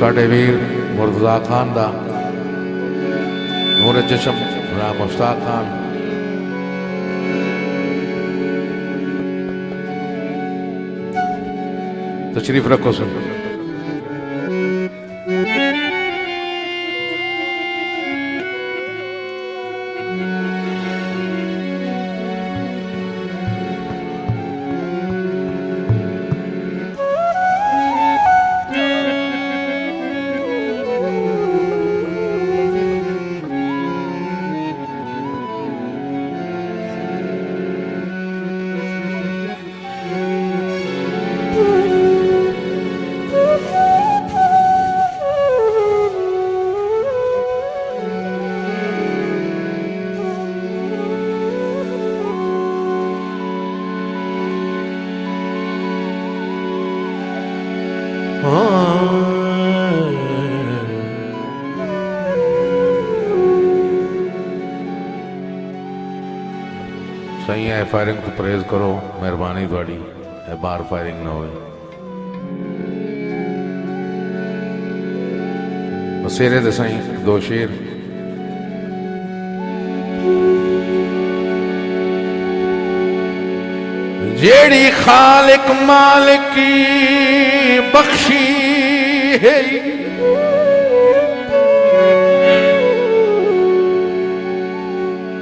साढ़े वीर मुर्तजा खान दा नूर चशम राम मुश्ताक खान तशरीफ रखो सर। सही है फायरिंग तो परहेज करो मेहरबानी थोड़ी बार फायरिंग ना हो। बसेरे दे सही दो शेर जेड़ी खालिक मालिक की बख्शी है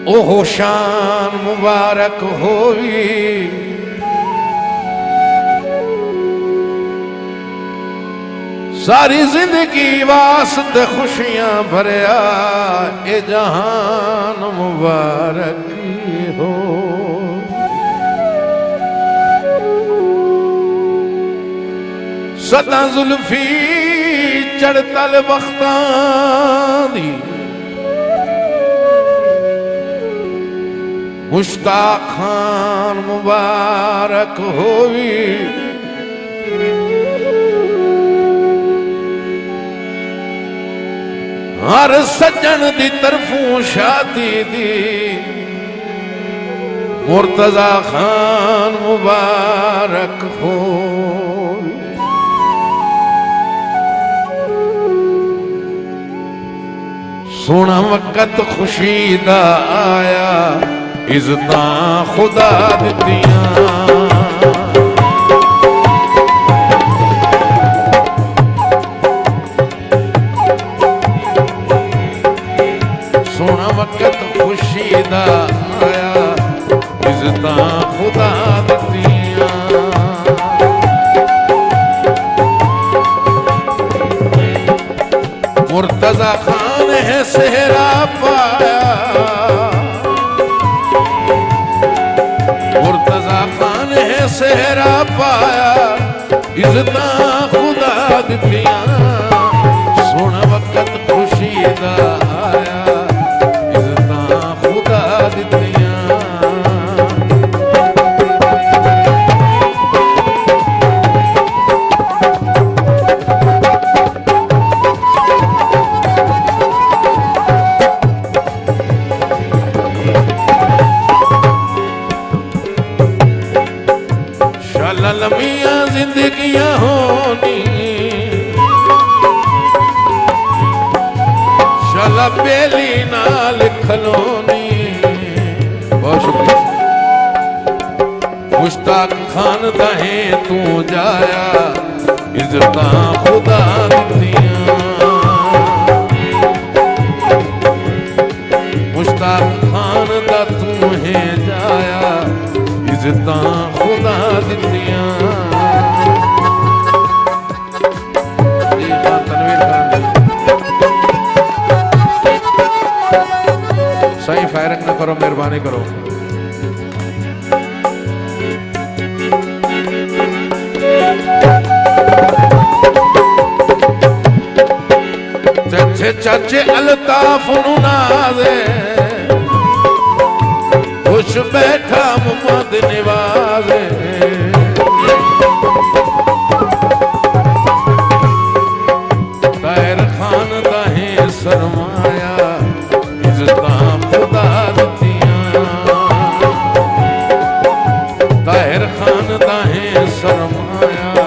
ओहो शान मुबारक होवी। सारी जिंदगी वास्ते खुशियां भरिया ए जहान मुबारक हो। सदा जुल्फी चढ़तल वक्तां दी मुश्ताक खान मुबारक होवी। हर सज्जन दी तरफों शादी दी मुर्तजा खान मुबारक होवी। सोना वक़्त खुशी दा आया इज़्ज़तां खुदा दित्तियां। सोना वक़्त खुशी दा आया इज़्ज़तां खुदा दित्तियां। मुर्तजा खान है सेहरा पाया सेहरा पाया इज़्ज़तां खुदा दित्तियां। सोना वक़्त खुशी दा आया इज़्ज़तां खुदा दित्तियां। लमिया जिंदगियां होनी शाला बेली नाल खलोनी। बहुत शुक्रिया मुश्ताक खान दहे तू जाया इज़्ज़तां खुदा दित्तियां। मुश्ताक खान दा तू है जाया इज़्ज़तां खुदा दित्तियां। सही फायरिंग न करो मेहरबानी करो। चाचे चाचे अल्ताफ नाज़े खुश बैठा मोहम्मद निवाज़े। ताहिर खान दाहे सरमाया इज़्ज़तां खुदा दित्तियां। ताहिर खान दाहे सरमाया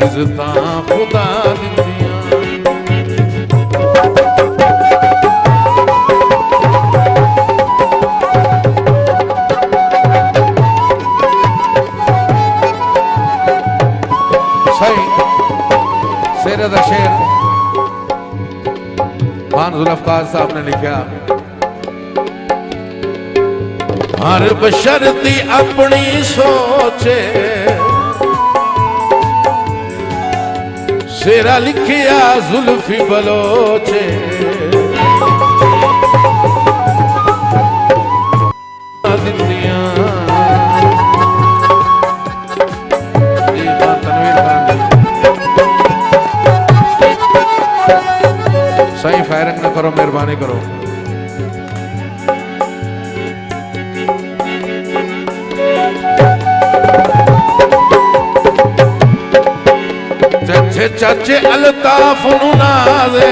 इज़्ज़तां खुदा दित्तियां। शेर दा शेर खान जुल्फकार साहब ने लिखा, हर बशर दी अपनी सोचे, शेरा लिखिया जुल्फी बलोचे, सही फायरिंग न करो, मेहरबानी करो। चाचे चाचे अल्ताफ नु नाज़े,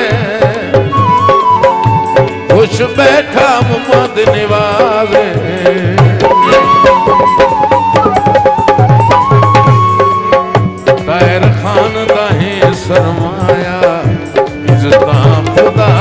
खुश बैठा मुहम्मद निवाज़े, ताहिर खान दा ही सरमाया, इज़्ज़तां खुदा